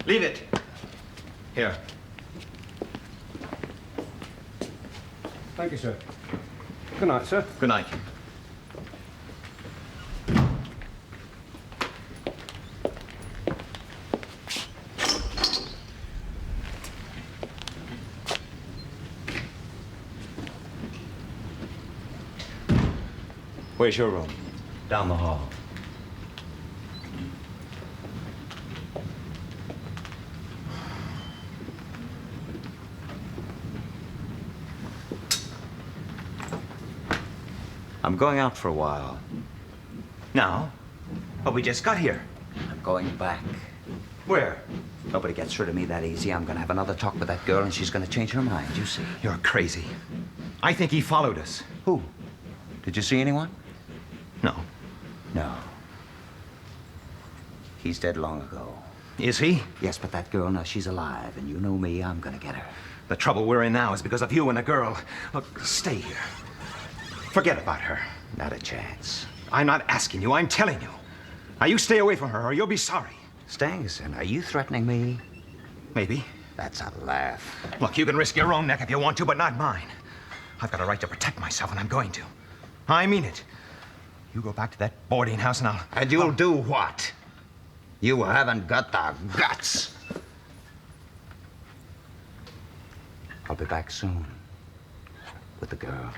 Leave it. Here. Thank you, sir. Good night, sir. Good night. Where's your room? Down the hall. I'm going out for a while. Now? But we just got here. I'm going back. Where? Nobody gets rid of me that easy. I'm gonna have another talk with that girl and she's gonna change her mind, you see. You're crazy. I think he followed us. Who? Did you see anyone? No. No. He's dead long ago. Is he? Yes, but that girl, now she's alive, and you know me, I'm gonna get her. The trouble we're in now is because of you and the girl. Look, stay here. Forget about her. Not a chance. I'm not asking you, I'm telling you. Now you stay away from her or you'll be sorry. Stangerson, are you threatening me? Maybe. That's a laugh. Look, you can risk your own neck if you want to, but not mine. I've got a right to protect myself, and I'm going to. I mean it. You go back to that boarding house and I'll... And you'll do what? You haven't got the guts. I'll be back soon. With the girl.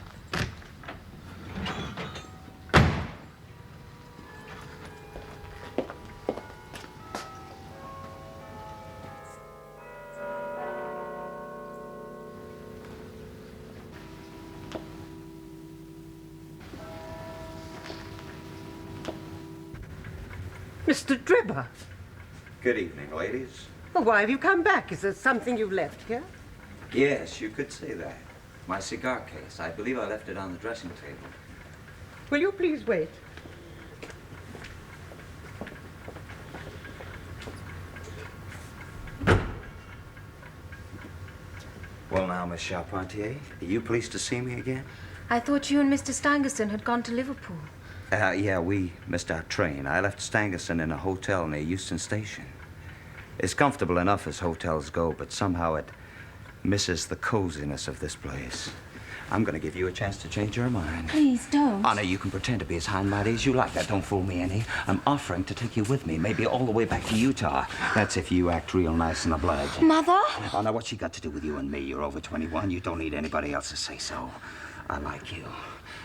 Mr. Drebber. Good evening, ladies. Well, why have you come back? Is there something you left here? Yes, you could say that. My cigar case. I believe I left it on the dressing table. Will you please wait? Well, now, Miss Charpentier, are you pleased to see me again? I thought you and Mr. Stangerson had gone to Liverpool. Yeah, we missed our train. I left Stangerson in a hotel near Euston Station. It's comfortable enough as hotels go, but somehow it misses the coziness of this place. I'm going to give you a chance to change your mind. Please don't. Honor, you can pretend to be as high-minded as you like. That don't fool me any. I'm offering to take you with me, maybe all the way back to Utah. That's if you act real nice and obliging. Mother? Oh, now, what's she got to do with you and me? You're over 21. You don't need anybody else to say so. I like you.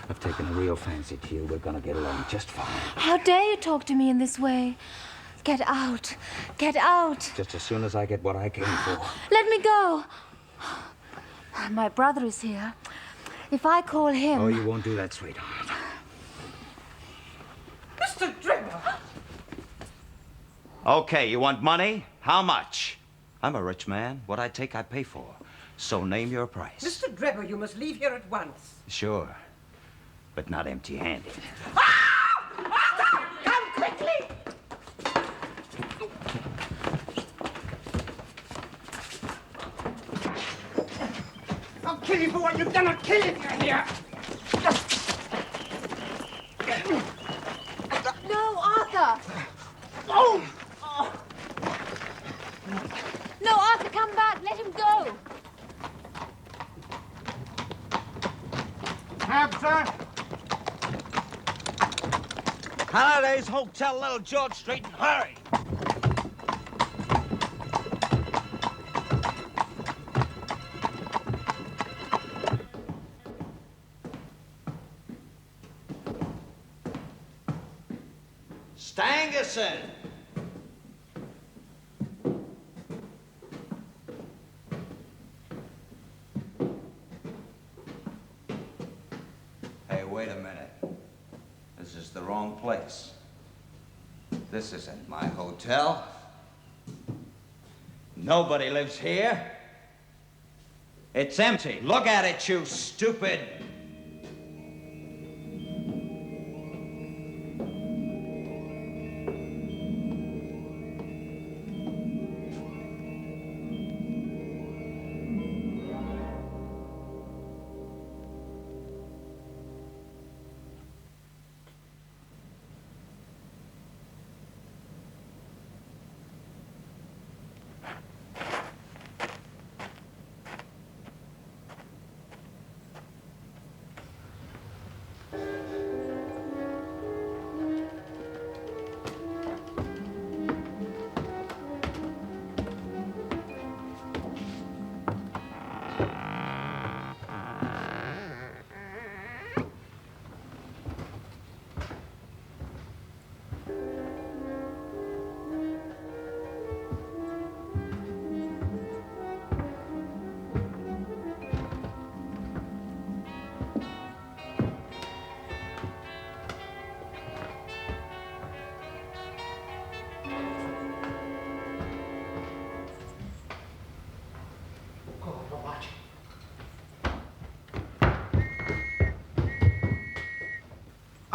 I've taken a real fancy to you. We're going to get along just fine. How dare you talk to me in this way? Get out. Get out. Just as soon as I get what I came for. Let me go. My brother is here. If I call him... Oh, you won't do that, sweetheart. Mr. Drebber! Okay, you want money? How much? I'm a rich man. What I take, I pay for. So name your price. Mr. Drebber, you must leave here at once. Sure, but not empty-handed. Arthur! Come quickly! I'll kill you for what you've done. I'll kill you if you're here. No, Arthur! Oh! No, Arthur, come back. Let him go. Cab, sir. Halliday's Hotel, Little George Street, and hurry! Stangerson! Hey, wait a minute. This is the wrong place. This isn't my hotel. Nobody lives here. It's empty. Look at it, you stupid.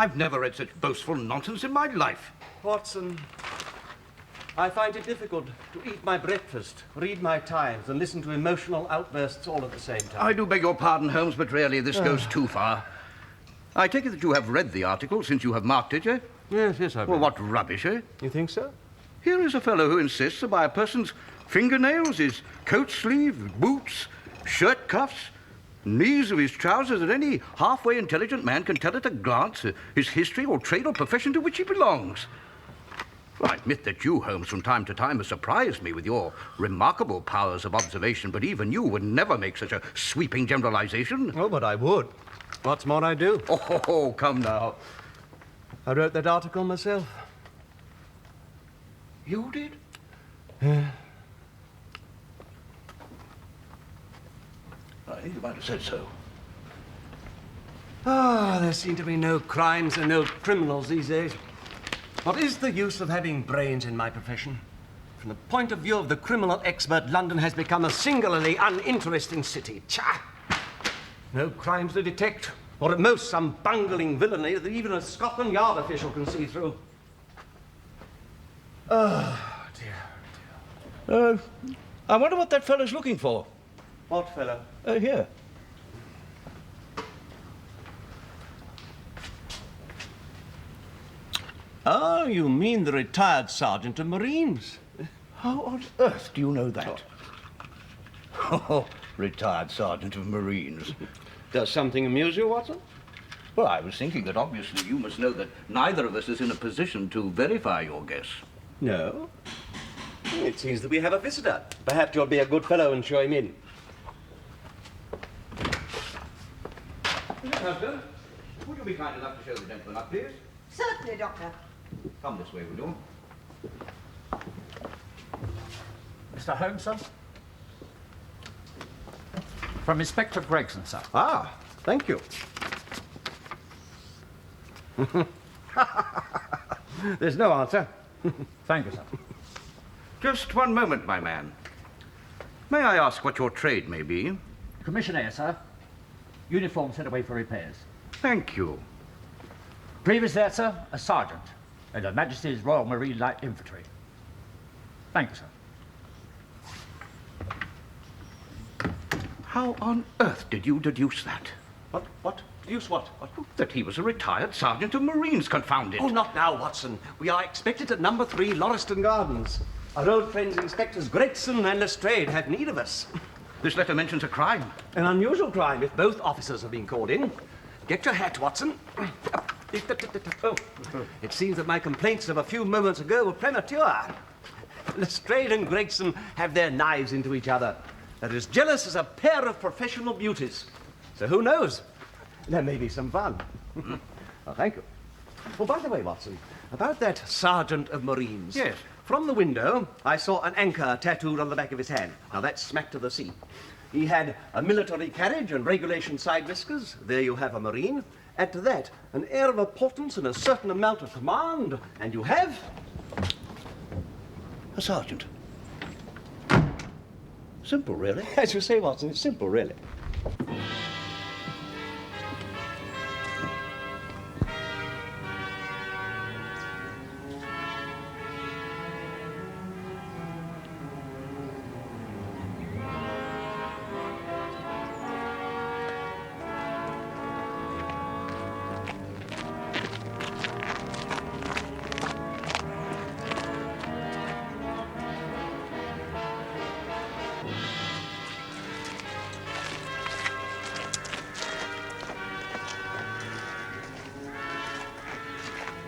I've never read such boastful nonsense in my life. Watson, I find it difficult to eat my breakfast, read my Times, and listen to emotional outbursts all at the same time. I do beg your pardon, Holmes, but really this goes too far. I take it that you have read the article since you have marked it, eh? Yes, I've Well, read what rubbish, eh? it. You think so? Here is a fellow who insists that by a person's fingernails, his coat sleeve, boots, shirt cuffs, knees of his trousers, that any halfway intelligent man can tell at a glance his history or trade or profession to which he belongs. Well, I admit that you, Holmes, from time to time have surprised me with your remarkable powers of observation, but even you would never make such a sweeping generalization. Oh, but I would. What's more, I do. Oh, come now. I wrote that article myself. You did? I think you might have said so. There seem to be no crimes and no criminals these days. What is the use of having brains in my profession? From the point of view of the criminal expert, London has become a singularly uninteresting city. Tcha! No crimes to detect, or at most some bungling villainy that even a Scotland Yard official can see through. Oh, dear. I wonder what that fellow's looking for. What fellow? Here. Oh, you mean the retired sergeant of Marines. How on earth do you know that? Oh, retired sergeant of Marines. Does something amuse you, Watson? Well, I was thinking that obviously you must know that neither of us is in a position to verify your guess. No. It seems that we have a visitor. Perhaps you'll be a good fellow and show him in. Doctor, would you be kind enough to show the gentleman up, please? Certainly, Doctor. Come this way, will you? Mr. Holmes, sir? From Inspector Gregson, sir. Ah, thank you. There's no answer. Thank you, sir. Just one moment, my man. May I ask what your trade may be? Commissioner, sir. Uniform sent away for repairs. Thank you. Previous there, sir, a sergeant in Her Majesty's Royal Marine Light Infantry. Thank you, sir. How on earth did you deduce that? What? Deduce what? That he was a retired sergeant of Marines, confound it. Oh, not now, Watson. We are expected at number 3 Lauriston Gardens. Our old friends Inspectors Gregson and Lestrade have need of us. This letter mentions a crime. An unusual crime if both officers have been called in. Get your hat, Watson. Oh, it seems that my complaints of a few moments ago were premature. Lestrade and Gregson have their knives into each other. They're as jealous as a pair of professional beauties. So who knows? There may be some fun. Oh, thank you. Oh, by the way, Watson, about that sergeant of Marines. Yes. From the window, I saw an anchor tattooed on the back of his hand. Now, that's smack to the sea. He had a military carriage and regulation side whiskers. There you have a Marine. Add to that an air of importance and a certain amount of command, and you have... A sergeant. Simple, really. As you say, Watson, it's simple, really.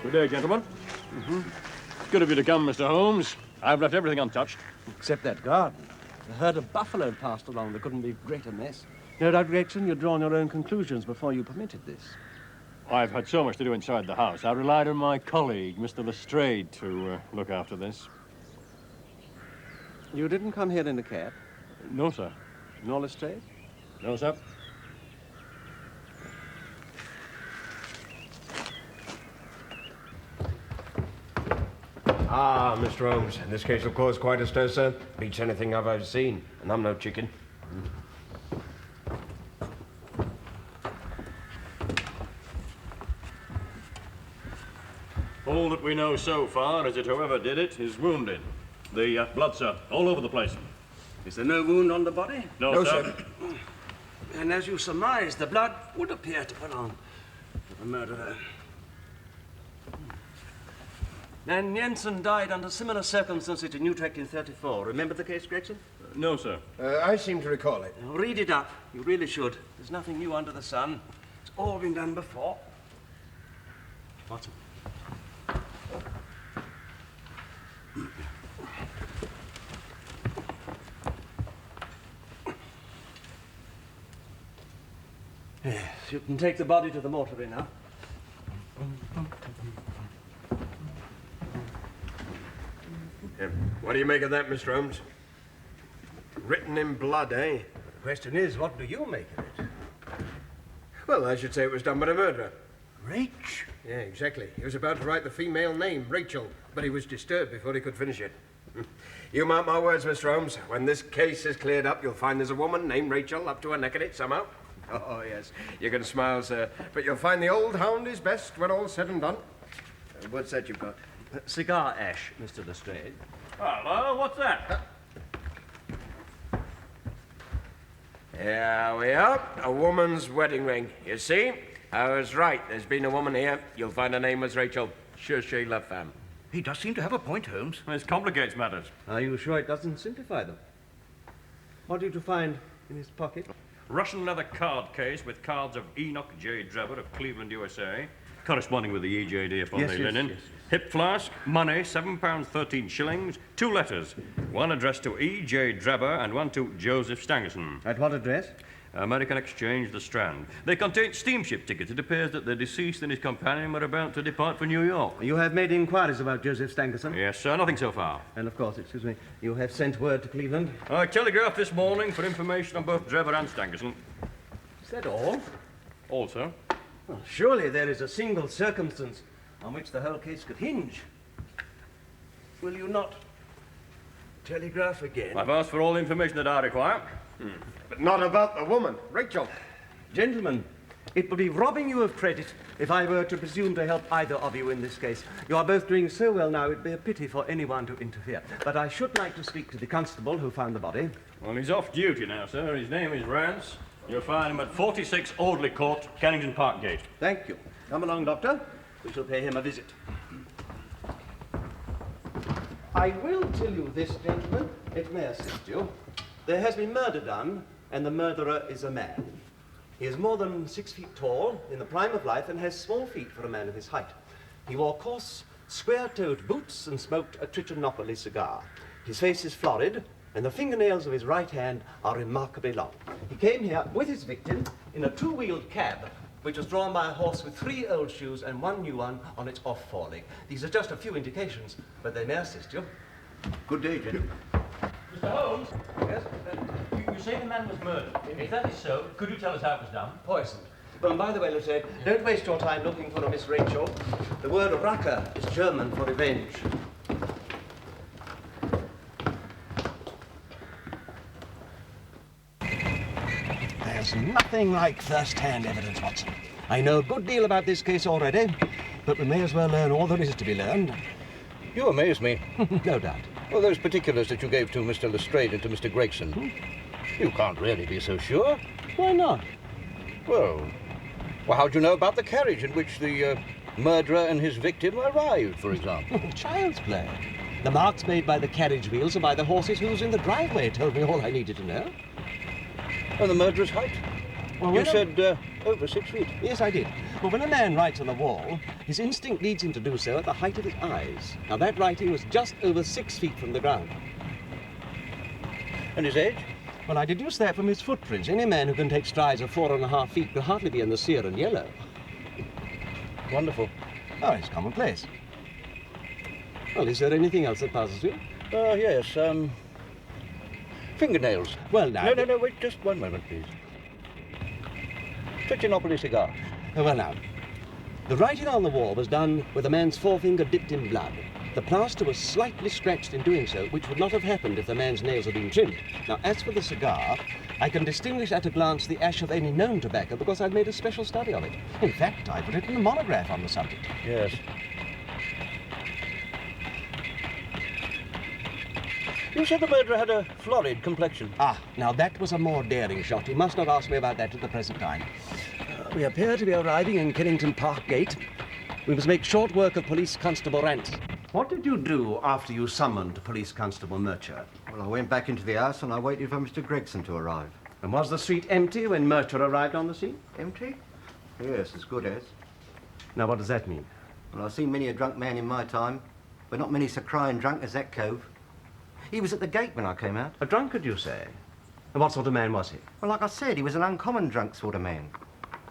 Good day, gentlemen. Good of you to come, Mr. Holmes. I've left everything untouched. Except that garden. A herd of buffalo passed along. There couldn't be a greater mess. No doubt, Gregson, you'd drawn your own conclusions before you permitted this. I've had so much to do inside the house. I relied on my colleague, Mr. Lestrade, to look after this. You didn't come here in a cab? No, sir. Nor Lestrade? No, sir. Ah, Mr. Holmes, this case will cause quite a stir, sir. Beats anything I've ever seen, and I'm no chicken. All that we know so far is that whoever did it is wounded. The blood, sir, all over the place. Is there no wound on the body? No, sir. And as you surmise, the blood would appear to belong to the murderer. And Jensen died under similar circumstances in Utrecht in '34. Remember the case, Gregson? No, sir. I seem to recall it. Now, read it up. You really should. There's nothing new under the sun. It's all been done before. Watson. Yes, you can take the body to the mortuary now. What do you make of that, Mr. Holmes? Written in blood, eh? The question is, what do you make of it? Well, I should say it was done by a murderer. Rache? Yeah, exactly. He was about to write the female name, Rachel, but he was disturbed before he could finish it. You mark my words, Mr. Holmes. When this case is cleared up, you'll find there's a woman named Rachel up to her neck in it somehow. Oh, yes. You can smile, sir. But you'll find the old hound is best when all's said and done. What's that you've got? Cigar ash, Mr. Lestrade. Hello, what's that? Here we are. A woman's wedding ring. You see? I was right. There's been a woman here. You'll find her name was Rachel. Cherchez, la femme. He does seem to have a point, Holmes. This complicates matters. Are you sure it doesn't simplify them? What did you find in his pocket? Russian leather card case with cards of Enoch J. Drebber of Cleveland, USA, corresponding with the EJD upon the linen. Yes. Hip flask, money, £7.13, 2 letters. One addressed to E.J. Drebber and one to Joseph Strangerson. At what address? American Exchange, the Strand. They contain steamship tickets. It appears that the deceased and his companion were about to depart for New York. You have made inquiries about Joseph Stangerson? Yes, sir. Nothing so far. And of course, excuse me, you have sent word to Cleveland? I telegraphed this morning for information on both Drebber and Stangerson. Is that all? All, sir. Well, surely there is a single circumstance on which the whole case could hinge. Will you not telegraph again? I've asked for all the information that I require. But not about the woman, Rachel. Gentlemen, it would be robbing you of credit if I were to presume to help either of you in this case. You are both doing so well now, it'd be a pity for anyone to interfere. But I should like to speak to the constable who found the body. Well, he's off duty now, sir. His name is Rance. You'll find him at 46 Audley Court, Kennington Park Gate. Thank you. Come along, Doctor. We shall pay him a visit. I will tell you this, gentlemen, it may assist you. There has been murder done, and the murderer is a man. He is more than 6 feet tall, in the prime of life, and has small feet for a man of his height. He wore coarse, square-toed boots and smoked a Trichinopoly cigar. His face is florid, and the fingernails of his right hand are remarkably long. He came here with his victim in a two-wheeled cab, which was drawn by a horse with 3 old shoes and 1 new one on its off foreleg. These are just a few indications, but they may assist you. Good day, gentlemen. Mr. Holmes, Yes? you say the man was murdered. If that is so, could you tell us how it was done? Poisoned. Well, and by the way, LaStrade, don't waste your time looking for a Miss Rachel. The word RACHE is German for revenge. There's nothing like first-hand evidence, Watson. I know a good deal about this case already, but we may as well learn all there is to be learned. You amaze me. No doubt. Well, those particulars that you gave to Mr. Lestrade and to Mr. Gregson, you can't really be so sure. Why not? Well, how do you know about the carriage in which the murderer and his victim arrived, for example? Child's play. The marks made by the carriage wheels and by the horse's hooves in the driveway told me all I needed to know. And the murderer's height? Well, You said over 6 feet. Yes, I did. Well, when a man writes on the wall, his instinct leads him to do so at the height of his eyes. Now, that writing was just over 6 feet from the ground. And his age? Well, I deduced that from his footprints. Any man who can take strides of 4.5 feet could hardly be in the sear and yellow. Wonderful. Oh, it's commonplace. Well, is there anything else that puzzles you? Yes, fingernails. Well, now... No, wait, just one moment, please. Trichinopoly cigar. Well, now, the writing on the wall was done with a man's forefinger dipped in blood. The plaster was slightly scratched in doing so, which would not have happened if the man's nails had been trimmed. Now, as for the cigar, I can distinguish at a glance the ash of any known tobacco because I've made a special study of it. In fact, I've written a monograph on the subject. Yes. You said the murderer had a florid complexion. Ah, now that was a more daring shot. You must not ask me about that at the present time. We appear to be arriving in Kennington Park Gate. We must make short work of Police Constable Rance. What did you do after you summoned Police Constable Murcher? Well, I went back into the house and I waited for Mr. Gregson to arrive. And was the street empty when Murcher arrived on the scene? Empty? Yes, as good as. Now, what does that mean? Well, I've seen many a drunk man in my time, but not many so crying drunk as that cove. He was at the gate when I came out. A drunkard, you say? And what sort of man was he? Well, like I said, he was an uncommon drunk sort of man.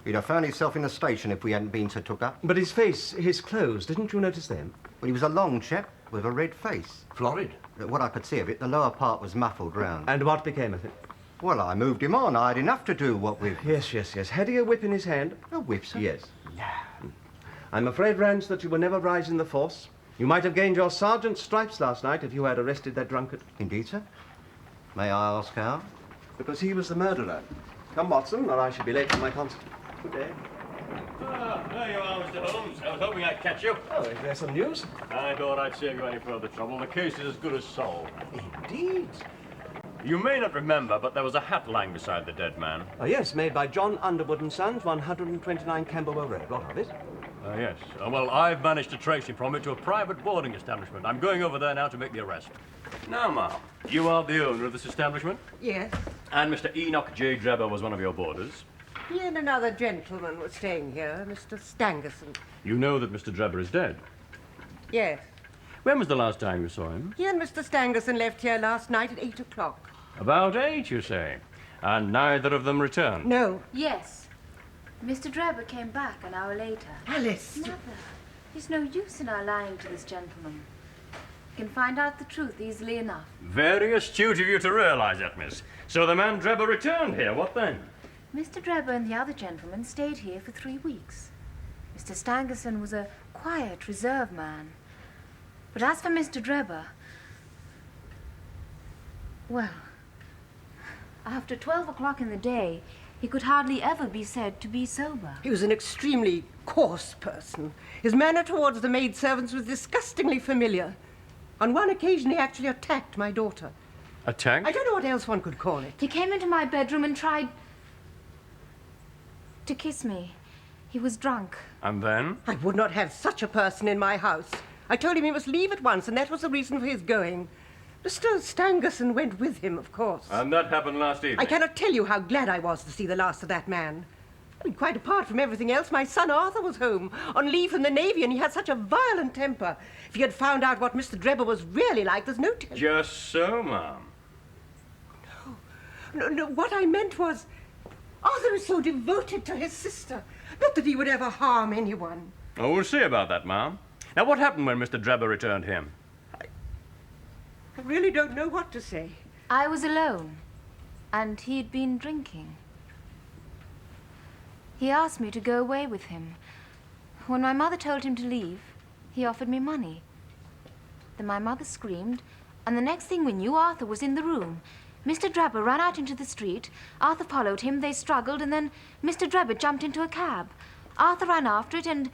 He'd have found himself in the station if we hadn't been so took up. But his face, his clothes, didn't you notice them? Well, he was a long chap with a red face. Florid? What I could see of it, the lower part was muffled round. And what became of it? Well, I moved him on. I had enough to do, what with... Yes. Had he a whip in his hand? A whip, sir? Yes. I'm afraid, Rance, that you will never rise in the force. You might have gained your sergeant's stripes last night if you had arrested that drunkard. Indeed, sir. May I ask how? Because he was the murderer. Come, Watson, or I shall be late for my concert. Good day. Ah, there you are, Mr. Holmes. I was hoping I'd catch you. Oh, is there some news? I thought I'd save you any further trouble. The case is as good as solved. Indeed. You may not remember, but there was a hat lying beside the dead man. Oh, yes, made by John Underwood & Sons, 129 Camberwell Road. What of it? Yes. Well, I've managed to trace him from it to a private boarding establishment. I'm going over there now to make the arrest. Now, ma'am, you are the owner of this establishment? Yes. And Mr. Enoch J. Drebber was one of your boarders? He and another gentleman were staying here, Mr. Strangerson. You know that Mr. Drebber is dead? Yes. When was the last time you saw him? He and Mr. Strangerson left here last night at 8 o'clock. About 8, you say? And neither of them returned? No. Yes. Mr. Drebber came back an hour later. Alice! Mother, there's no use in our lying to this gentleman. We can find out the truth easily enough. Very astute of you to realize that, miss. So the man Drebber returned here. What then? Mr. Drebber and the other gentleman stayed here for 3 weeks. Mr. Strangerson was a quiet, reserved man. But as for Mr. Drebber, well, after 12 o'clock in the day, he could hardly ever be said to be sober. He was an extremely coarse person. His manner towards the maidservants was disgustingly familiar. On one occasion, he actually attacked my daughter. Attacked? I don't know what else one could call it. He came into my bedroom and tried to kiss me. He was drunk. And then? I would not have such a person in my house. I told him he must leave at once, and that was the reason for his going. Mr. Strangerson went with him, of course. And that happened last evening? I cannot tell you how glad I was to see the last of that man. I mean, quite apart from everything else, my son Arthur was home on leave from the Navy, and he had such a violent temper. If he had found out what Mr. Drebber was really like, there's no telling. Just so, ma'am. No, what I meant was, Arthur is so devoted to his sister. Not that he would ever harm anyone. Oh, we'll see about that, ma'am. Now, what happened when Mr. Drebber returned him? I really don't know what to say. I was alone, and he'd been drinking. He asked me to go away with him. When my mother told him to leave, he offered me money. Then my mother screamed, and the next thing we knew, Arthur was in the room. Mr. Drebber ran out into the street. Arthur followed him. They struggled, and then Mr. Drebber jumped into a cab. Arthur ran after it, and...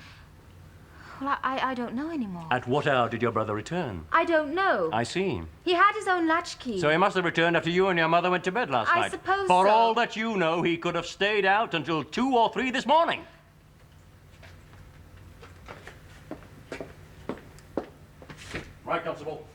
well, I don't know anymore. At what hour did your brother return? I don't know. I see. He had his own latchkey. So he must have returned after you and your mother went to bed last night. I suppose For so. all that you know, he could have stayed out until 2 or 3 this morning. Right, Constable.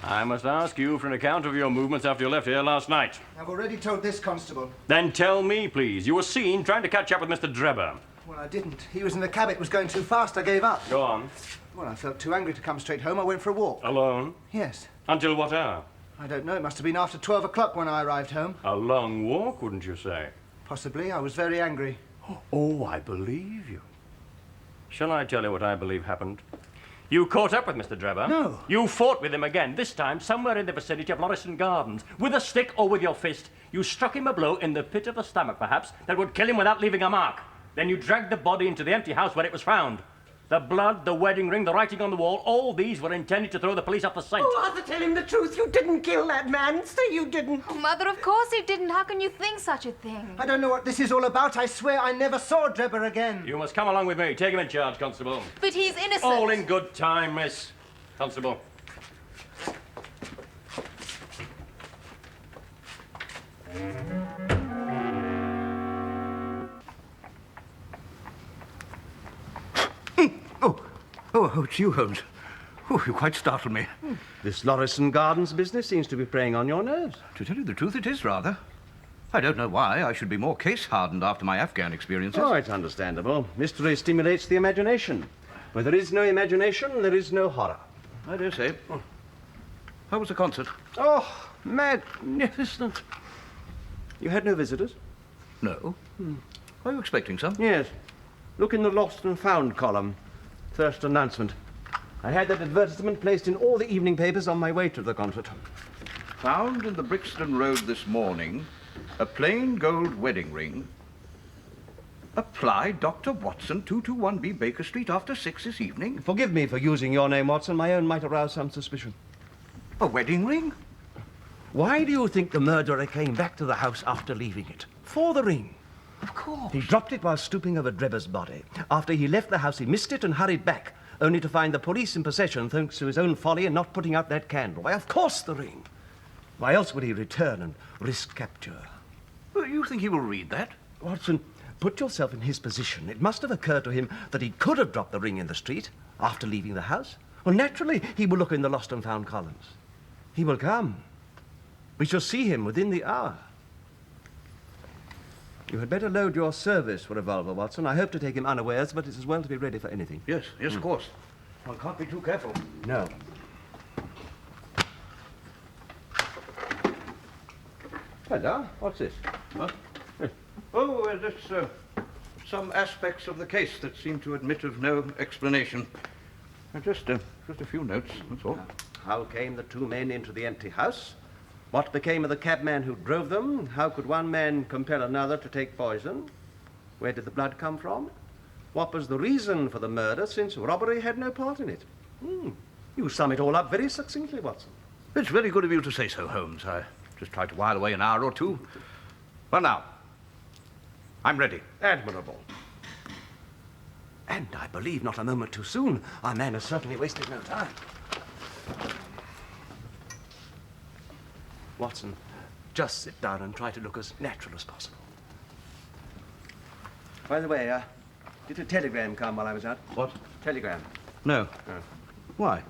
I must ask you for an account of your movements after you left here last night. I've already told this constable. Then tell me, please. You were seen trying to catch up with Mr. Drebber. Well, I didn't. He was in the cab. It was going too fast. I gave up. Go on. Well, I felt too angry to come straight home. I went for a walk. Alone? Yes. Until what hour? I don't know. It must have been after 12 o'clock when I arrived home. A long walk, wouldn't you say? Possibly. I was very angry. Oh, I believe you. Shall I tell you what I believe happened? You caught up with Mr. Drebber. No. You fought with him again, this time somewhere in the vicinity of Lauriston Gardens. With a stick or with your fist, you struck him a blow in the pit of the stomach, perhaps, that would kill him without leaving a mark. Then you dragged the body into the empty house where it was found. The blood, the wedding ring, the writing on the wall, all these were intended to throw the police off the scent. Oh, Arthur, tell him the truth. You didn't kill that man. Say you didn't. Oh, Mother, of course he didn't. How can you think such a thing? I don't know what this is all about. I swear I never saw Drebber again. You must come along with me. Take him in charge, Constable. But he's innocent. All in good time, miss. Constable. Oh, it's you, Holmes. Oh, you quite startled me. This Lauriston Gardens business seems to be preying on your nerves. To tell you the truth, it is rather. I don't know why I should be more case-hardened after my Afghan experiences. Oh, it's understandable. Mystery stimulates the imagination. Where there is no imagination, there is no horror. I dare say. How was the concert? Oh, magnificent. You had no visitors? No. Are you expecting some? Yes. Look in the Lost and Found column. First announcement. I had that advertisement placed in all the evening papers on my way to the concert. Found in the Brixton Road this morning, a plain gold wedding ring. Apply Dr. Watson, 221B Baker Street, after 6 this evening. Forgive me for using your name, Watson. My own might arouse some suspicion. A wedding ring? Why do you think the murderer came back to the house after leaving it? For the ring. Of course. He dropped it while stooping over Drebber's body. After he left the house, he missed it and hurried back, only to find the police in possession thanks to his own folly in not putting out that candle. Why, of course, the ring. Why else would he return and risk capture? Well, you think he will read that? Watson, put yourself in his position. It must have occurred to him that he could have dropped the ring in the street after leaving the house. Well, naturally, he will look in the Lost and Found columns. He will come. We shall see him within the hour. You had better load your service revolver, Watson. I hope to take him unawares, but it's as well to be ready for anything. Yes, of course. One can't be too careful. No. Hello, what's this? Huh? Oh, that's some aspects of the case that seem to admit of no explanation. Just a few notes, that's all. How came the two men into the empty house? What became of the cabman who drove them? How could one man compel another to take poison? Where did the blood come from? What was the reason for the murder, since robbery had no part in it? You sum it all up very succinctly, Watson. It's very good of you to say so, Holmes. I just tried to while away an hour or two. Well, now, I'm ready. Admirable. And I believe not a moment too soon. Our man has certainly wasted no time. Watson, just sit down and try to look as natural as possible. By the way, did a telegram come while I was out? What? Telegram. No. Why?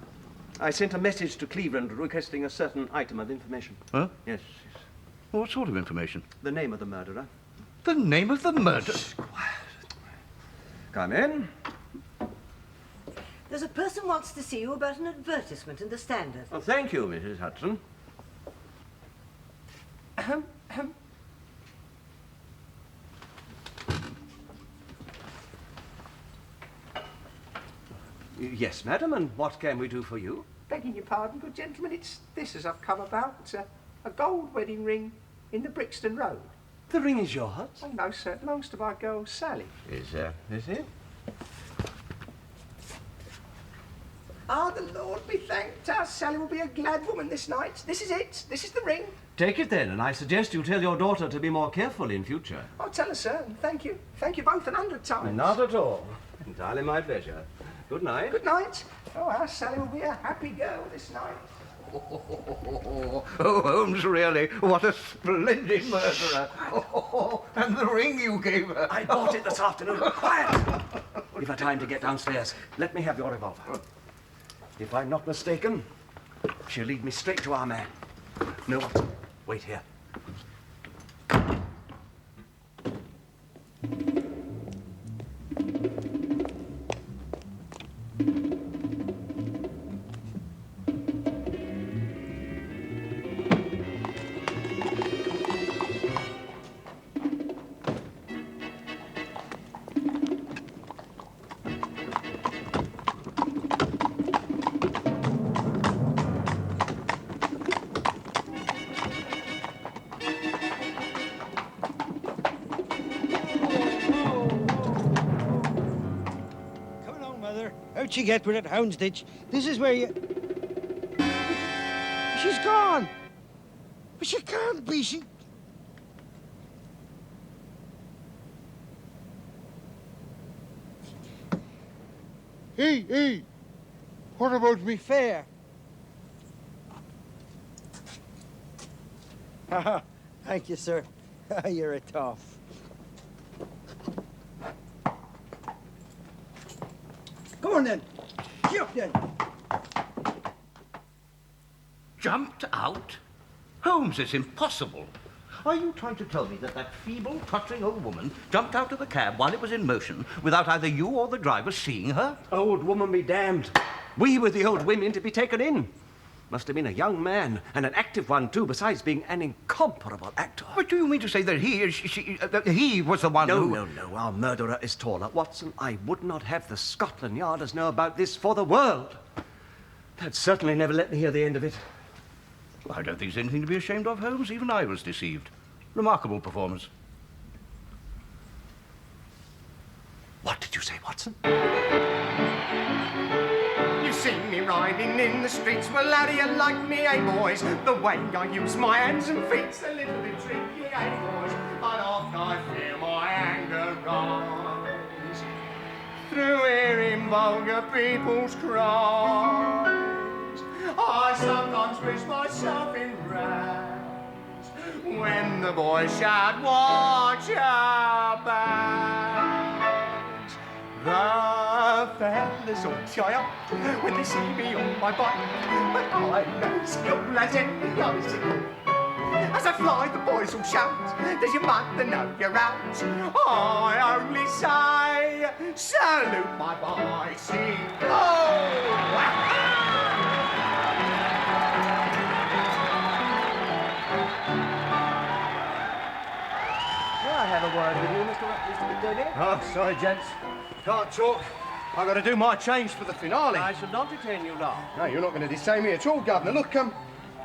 I sent a message to Cleveland requesting a certain item of information. Huh? Yes. Well, what sort of information? The name of the murderer. The name of the murderer? Quiet. Come in. There's a person wants to see you about an advertisement in the Standard. Oh, thank you, Mrs. Hudson. Yes, madam, and what can we do for you? Begging your pardon, good gentlemen, it's this as I've come about. It's a gold wedding ring in the Brixton Road. The ring is yours? Oh, no, sir. It belongs to my girl, Sally. Is it? Ah, the Lord be thanked. Our Sally will be a glad woman this night. This is it. This is the ring. Take it then, and I suggest you tell your daughter to be more careful in future. I'll tell her, sir, and thank you. Thank you both 100 times. Not at all. Entirely my pleasure. Good night. Good night. Oh, our Sally will be a happy girl this night. Oh, Holmes, really, what a splendid murderer. And the ring you gave her. I bought it this afternoon. Quiet! Give her time to get downstairs. Let me have your revolver. If I'm not mistaken, she'll lead me straight to our man. No, Watson, wait here. you get with it, Houndsditch. This is where you... She's gone. But she can't be. She... Hey, what about me fare? Thank you, sir. You're a toff. Go on, then. Jump, then. Jumped out? Holmes, it's impossible. Are you trying to tell me that that feeble, tottering old woman jumped out of the cab while it was in motion without either you or the driver seeing her? Old woman be damned. We were the old women to be taken in. Must have been a young man, and an active one, too, besides being an incomparable actor. But do you mean to say that he was the one who... No. Our murderer is taller. Watson, I would not have the Scotland Yarders know about this for the world. They'd certainly never let me hear the end of it. I don't think there's anything to be ashamed of, Holmes. Even I was deceived. Remarkable performance. What did you say, Watson? You've seen me riding in the streets. Well, how do you like me, eh, boys? The way I use my hands and feet's a little bit tricky, eh, boys? But oft I feel my anger rise through hearing vulgar people's cries. I sometimes wish myself in rags when the boys shout, "Watch your backs!" The fellas all shy up when they see me on my bike, but I'm as cool as any icicle. As I fly, the boys all shout, "Does your mother know you're out?" I only say, "Salute my bicycle!" I have a word with you, Mr. Daly. Oh, sorry, gents. Can't talk. I've got to do my change for the finale. I shall not detain you long. No, you're not going to detain me at all, Governor. Look,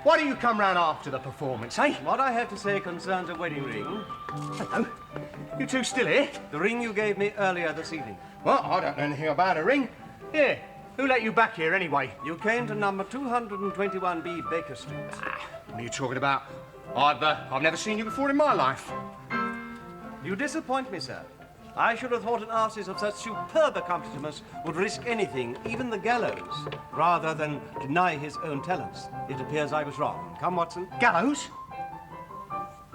why do you come round after the performance, eh? What I have to say concerns a wedding ring. Hello. You two still here? The ring you gave me earlier this evening. Well, I don't know anything about a ring. Here, who let you back here anyway? You came to number 221B Baker Street. What are you talking about? I've never seen you before in my life. You disappoint me, sir. I should have thought an artist of such superb accomplishments would risk anything, even the gallows, rather than deny his own talents. It appears I was wrong. Come, Watson. Gallows?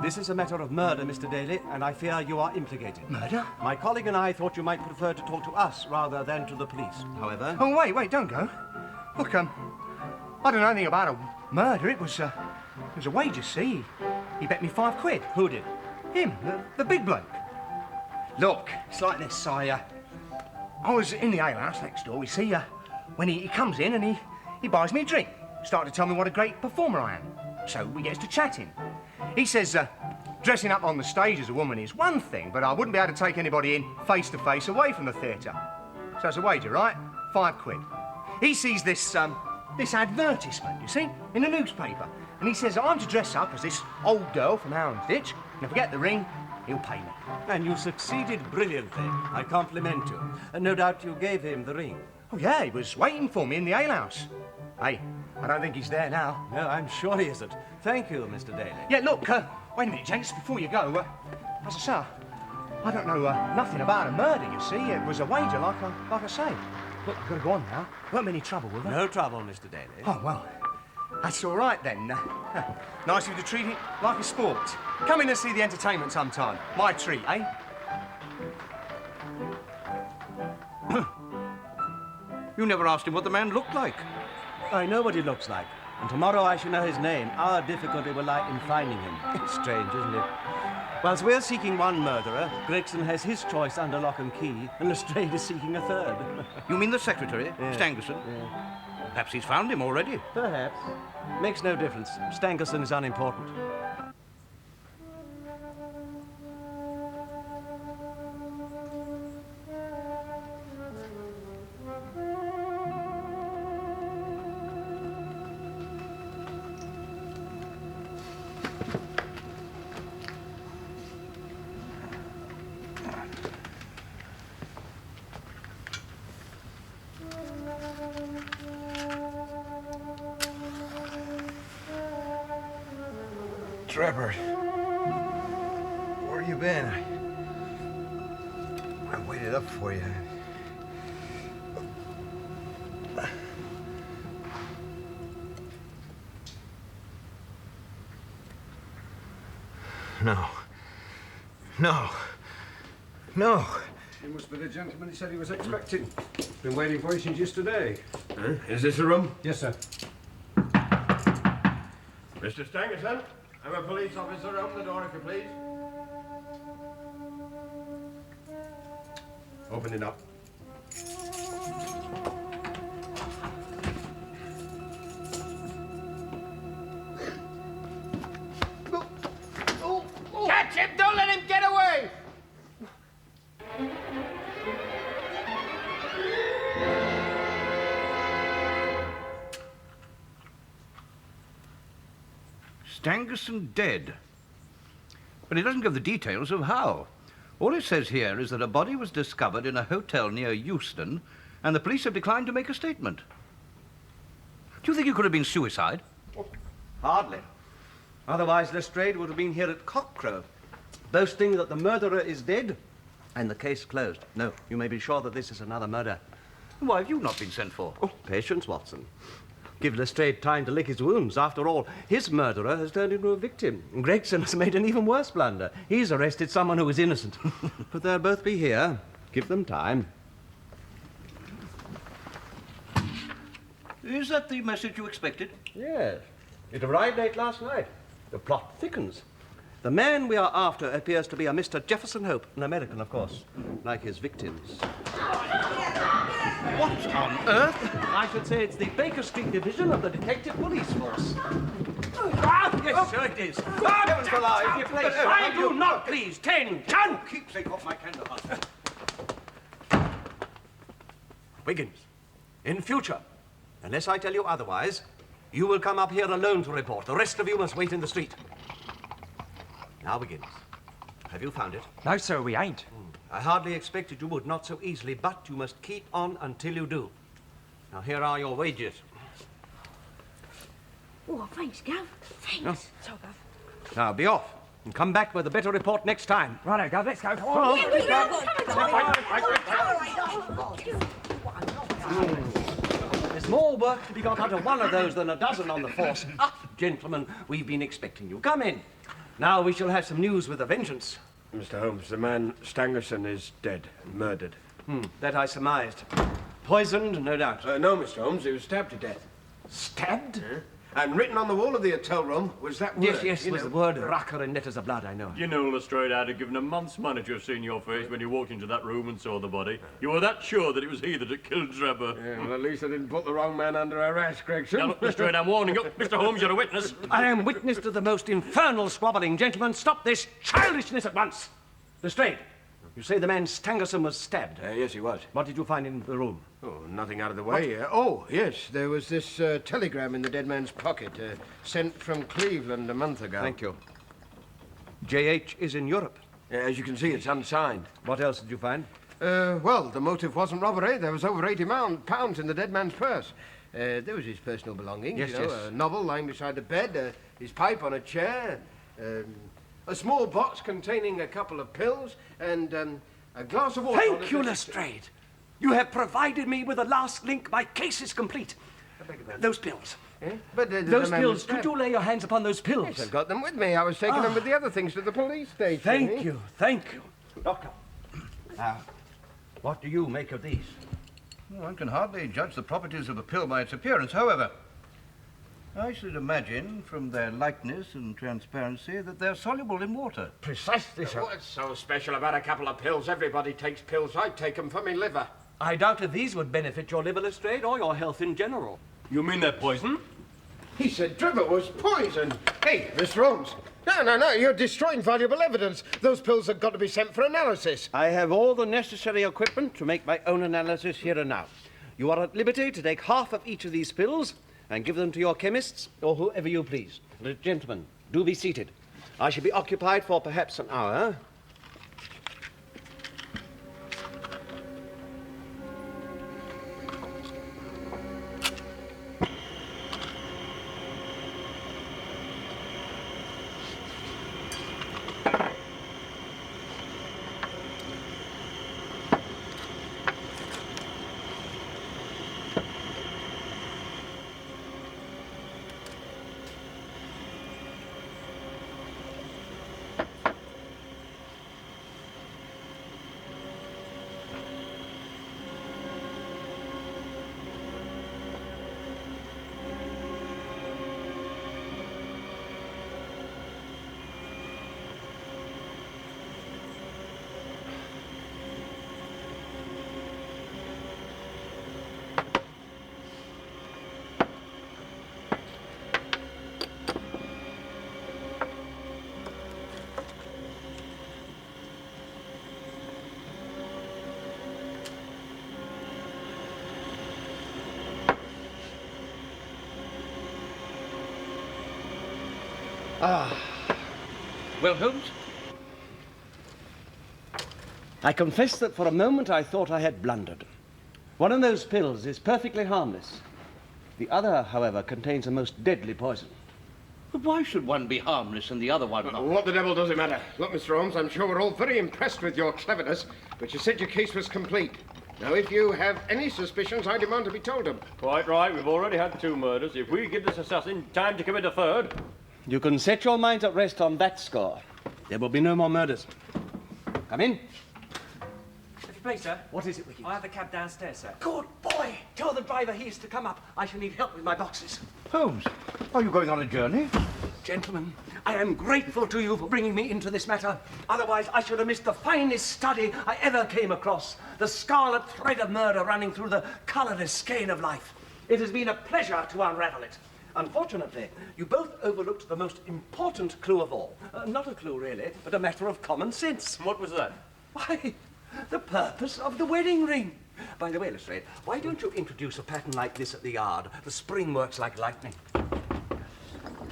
This is a matter of murder, Mr. Daly, and I fear you are implicated. Murder? My colleague and I thought you might prefer to talk to us rather than to the police. However... Oh, wait, don't go. Look, I don't know anything about a murder. It was a wager, see? He bet me £5. Who did? Him, the big bloke. Look, it's like this. I was in the alehouse next door, you see, when he comes in and he buys me a drink. Started to tell me what a great performer I am. So we gets to chatting. He says, dressing up on the stage as a woman is one thing, but I wouldn't be able to take anybody in face to face away from the theatre. So it's a wager, right? £5. He sees this advertisement, you see, in a newspaper. And he says I'm to dress up as this old girl from Houndsditch, and if I get the ring, he'll pay me. And you succeeded brilliantly. I compliment you. And no doubt you gave him the ring. Oh, yeah, he was waiting for me in the alehouse. Hey, I don't think he's there now. No, I'm sure he isn't. Thank you, Mr. Daly. Yeah, look, wait a minute, gents, before you go. As I say, I don't know nothing about a murder, you see. It was a wager, like I say. Look, I've got to go on now. Weren't any trouble with her? No trouble, Mr. Daly. Oh, well, that's all right then. Nice of you to treat it like a sport. Come in and see the entertainment sometime. My treat, eh? You never asked him what the man looked like. I know what he looks like. And tomorrow I shall know his name. Our difficulty will lie in finding him. It's strange, isn't it? Whilst we're seeking one murderer, Gregson has his choice under lock and key, and Lestrade is seeking a third. You mean the secretary, Yeah. Strangerson? Yeah. Perhaps he's found him already. Perhaps. Makes no difference. Strangerson is unimportant. Drebber. Where you been? I waited up for you. No. No. No. He must be the gentleman he said he was expecting. Been waiting for you since yesterday. Huh? Is this the room? Yes, sir. Mr. Strangerson, I'm a police officer. Open the door if you please. Open it up. Catch him! Don't let him get away! Strangerson dead. But he doesn't give the details of how. All it says here is that a body was discovered in a hotel near Euston, and the police have declined to make a statement. Do you think it could have been suicide? Hardly. Otherwise, Lestrade would have been here at cockcrow, boasting that the murderer is dead and the case closed. No, you may be sure that this is another murder. Why have you not been sent for? Oh, patience, Watson. Give Lestrade time to lick his wounds. After all, his murderer has turned into a victim. Gregson has made an even worse blunder. He's arrested someone who was innocent. But they'll both be here. Give them time. Is that the message you expected? Yes. It arrived late last night. The plot thickens. The man we are after appears to be a Mr. Jefferson Hope, an American, of course, like his victims. What on earth? I should say it's the Baker Street Division of the Detective Police Force. Ah, yes, sir, it is. Heavens alive! I do not please. 10, Chun! Keepsake off my candle. Wiggins, in future, unless I tell you otherwise, you will come up here alone to report. The rest of you must wait in the street. Now, Wiggins, have you found it? No, sir, we ain't. I hardly expected you would, not so easily, but you must keep on until you do. Now, here are your wages. Oh, thanks, Gav. Thanks. No. So, Gav. Now, be off, and come back with a better report next time. Righto, Gav, let's go. Come on. There's more work to be got out of one of those than a dozen on the force. Ah, gentlemen, we've been expecting you. Come in. Now we shall have some news with a vengeance. Mr. Holmes, the man Strangerson is dead, murdered. That I surmised. Poisoned, no doubt. No, Mr. Holmes, he was stabbed to death. Stabbed? And written on the wall of the hotel room was that word. Yes, you was know. the word racher in letters of blood, I know. You know, Lestrade, I'd have given a month's money to have seen your face when you walked into that room and saw the body. You were that sure that it was he that had killed Drebber. Yeah, well, at least I didn't put the wrong man under arrest, Gregson. Now, look, Lestrade, I'm warning you. Mr. Holmes, you're a witness. I am witness to the most infernal squabbling. Gentlemen, stop this childishness at once. Lestrade, you say the man Strangerson was stabbed. Yes, he was. What did you find in the room? Oh, nothing out of the way. Oh, yes, there was this telegram in the dead man's pocket, sent from Cleveland a month ago. Thank you. J.H. is in Europe. As you can see, it's unsigned. What else did you find? Well, the motive wasn't robbery. There was over £80 in the dead man's purse. There was his personal belongings, Yes, you know, yes. a novel lying beside the bed, his pipe on a chair, a small box containing a couple of pills, and a glass of water. Thank you, Lestrade. You have provided me with the last link. My case is complete. Those pills. Eh? But Those pills. Could you lay your hands upon those pills? Yes, I've got them with me. I was taking them with the other things to the police station. Thank you. Thank you. Doctor. Now, what do you make of these? Well, one can hardly judge the properties of a pill by its appearance. However, I should imagine from their lightness and transparency that they're soluble in water. Precisely, sir. What's so special about a couple of pills? Everybody takes pills. I take them for my liver. I doubt if these would benefit your liver, Lestrade, or your health in general. You mean they're poison? He said Drebber was poisoned. Hey, Mr. Holmes. No, you're destroying valuable evidence. Those pills have got to be sent for analysis. I have all the necessary equipment to make my own analysis here and now. You are at liberty to take half of each of these pills and give them to your chemists or whoever you please. Gentlemen, do be seated. I shall be occupied for perhaps an hour. Well, Holmes? I confess that for a moment I thought I had blundered. One of those pills is perfectly harmless. The other, however, contains a most deadly poison. But why should one be harmless and the other one not? What the devil does it matter? Look, Mr. Holmes, I'm sure we're all very impressed with your cleverness, but you said your case was complete. Now, if you have any suspicions, I demand to be told them. Quite right. We've already had 2 murders. If we give this assassin time to commit a third... You can set your minds at rest on that score. There will be no more murders. Come in. If you please, sir. What is it, Wiki? I have the cab downstairs, sir. Good boy! Tell the driver he is to come up. I shall need help with my boxes. Holmes, are you going on a journey? Gentlemen, I am grateful to you for bringing me into this matter. Otherwise, I should have missed the finest study I ever came across. The scarlet thread of murder running through the colourless skein of life. It has been a pleasure to unravel it. Unfortunately, you both overlooked the most important clue of all. Not a clue, really, but a matter of common sense. What was that? Why, the purpose of the wedding ring. By the way, Lestrade, why don't you introduce a pattern like this at the yard? The spring works like lightning.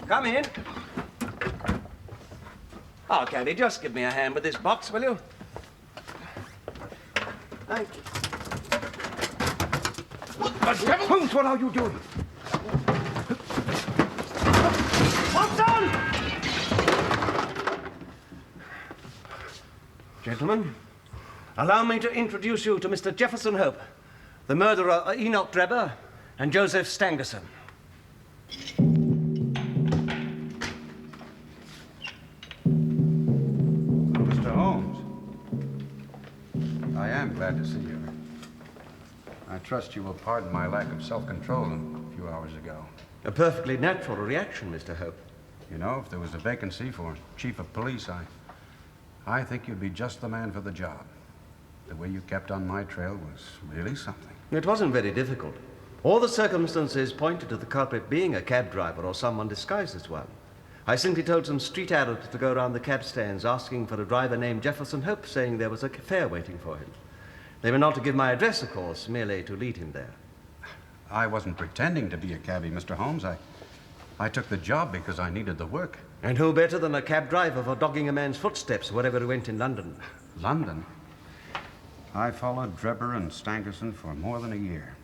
Come in. Oh, Candy, just give me a hand with this box, will you? Thank you. What the devil? Holmes, what are you doing? Watson! Gentlemen, allow me to introduce you to Mr. Jefferson Hope, the murderer Enoch Drebber and Joseph Strangerson. Mr. Holmes, I am glad to see you. I trust you will pardon my lack of self-control a few hours ago. A perfectly natural reaction, Mr. Hope. You know, if there was a vacancy for chief of police, I think you'd be just the man for the job. The way you kept on my trail was really something. It wasn't very difficult. All the circumstances pointed to the culprit being a cab driver or someone disguised as one. I simply told some street Arabs to go around the cab stands asking for a driver named Jefferson Hope, saying there was a fare waiting for him. They were not to give my address, of course, merely to lead him there. I wasn't pretending to be a cabbie, Mr. Holmes. I took the job because I needed the work. And who better than a cab driver for dogging a man's footsteps wherever he went in London? London? I followed Drebber and Strangerson for more than a year.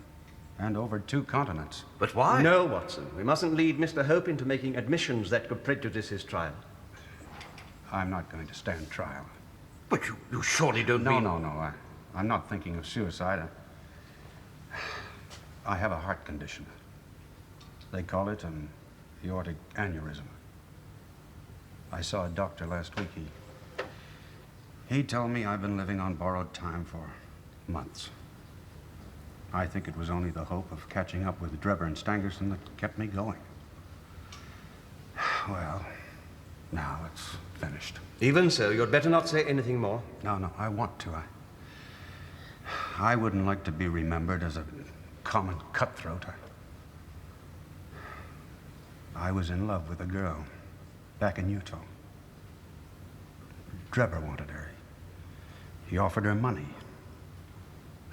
And over 2 continents. But why? No, Watson. We mustn't lead Mr. Hope into making admissions that could prejudice his trial. I'm not going to stand trial. But you surely don't mean... No. I'm not thinking of suicide. I have a heart condition. They call it an aortic aneurysm. I saw a doctor last week. He told me I've been living on borrowed time for months. I think it was only the hope of catching up with Drebber and Strangerson that kept me going. Well, now it's finished. Even so, you'd better not say anything more. No, I want to. I wouldn't like to be remembered as a common cutthroat. I was in love with a girl back in Utah. Drebber wanted her. He offered her money.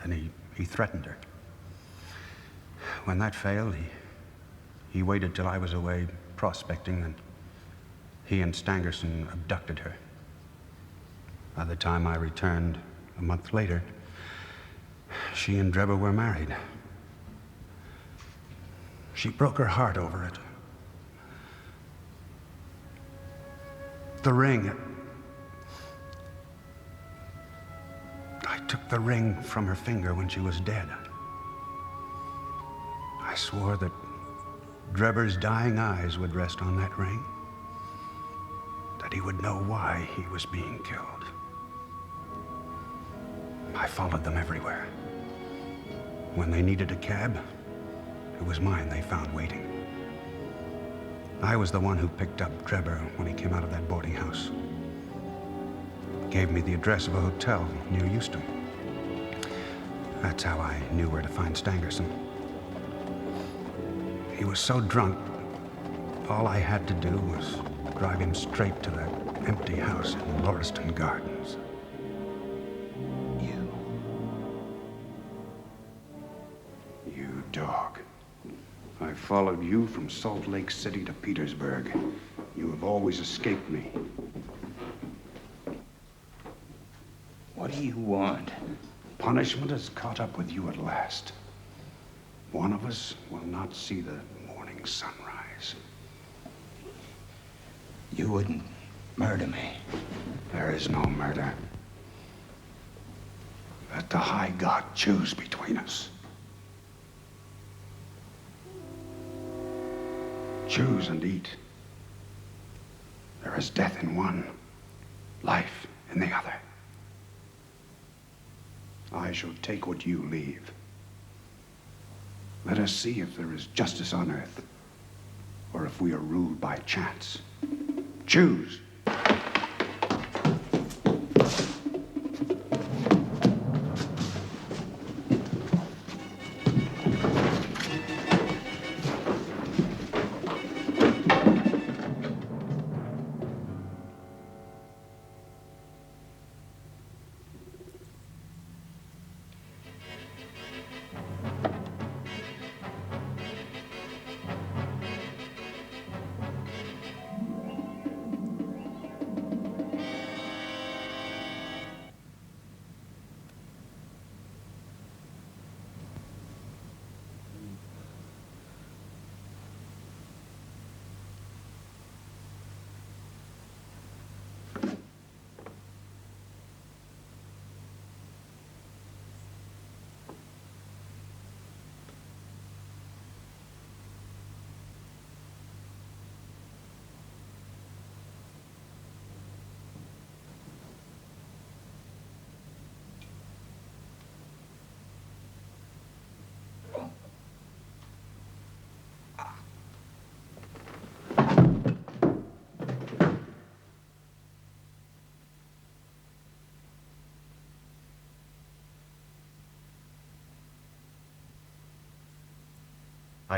Then he threatened her. When that failed, he waited till I was away prospecting, and he and Strangerson abducted her. By the time I returned a month later, she and Drebber were married. She broke her heart over it. The ring. I took the ring from her finger when she was dead. I swore that Drebber's dying eyes would rest on that ring, that he would know why he was being killed. I followed them everywhere. When they needed a cab, it was mine they found waiting. I was the one who picked up Drebber when he came out of that boarding house. Gave me the address of a hotel near Euston. That's how I knew where to find Strangerson. He was so drunk, all I had to do was drive him straight to that empty house in Lauriston Gardens. You dog. I followed you from Salt Lake City to Petersburg. You have always escaped me. What do you want? Punishment has caught up with you at last. One of us will not see the morning sunrise. You wouldn't murder me. There is no murder. Let the High God choose between us. Choose and eat. There is death in one, life in the other. I shall take what you leave. Let us see if there is justice on earth, or if we are ruled by chance. Choose.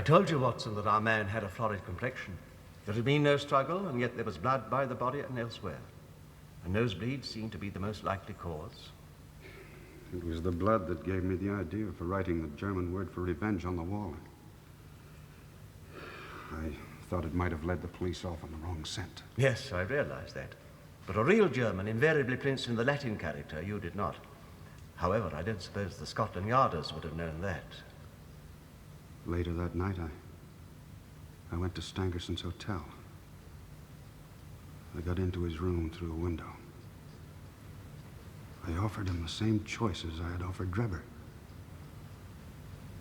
I told you, Watson, that our man had a florid complexion. There had been no struggle, and yet there was blood by the body and elsewhere. A nosebleed seemed to be the most likely cause. It was the blood that gave me the idea for writing the German word for revenge on the wall. I thought it might have led the police off on the wrong scent. Yes, I realized that. But a real German invariably prints in the Latin character. You did not. However, I don't suppose the Scotland Yarders would have known that. Later that night, I went to Stangerson's hotel. I got into his room through a window. I offered him the same choices I had offered Drebber.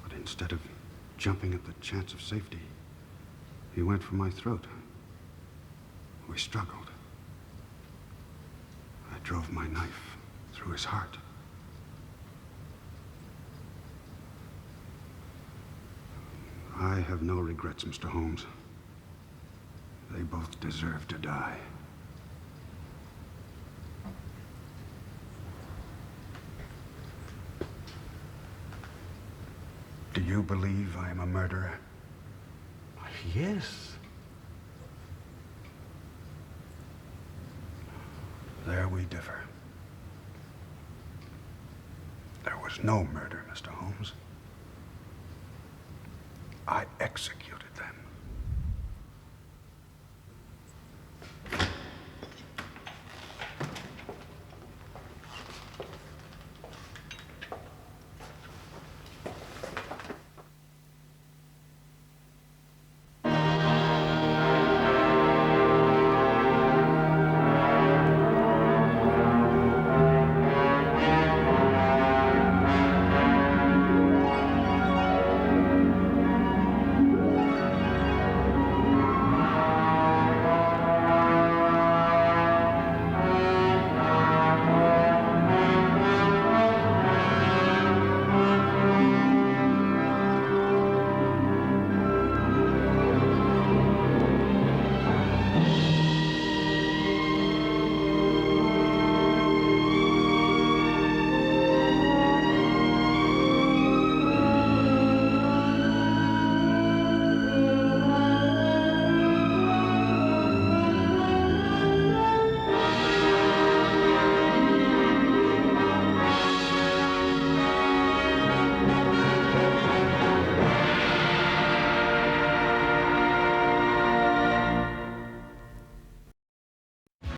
But instead of jumping at the chance of safety, he went for my throat. We struggled. I drove my knife through his heart. I have no regrets, Mr. Holmes. They both deserve to die. Do you believe I am a murderer? Yes. There we differ. There was no murder, Mr. Holmes. I executed.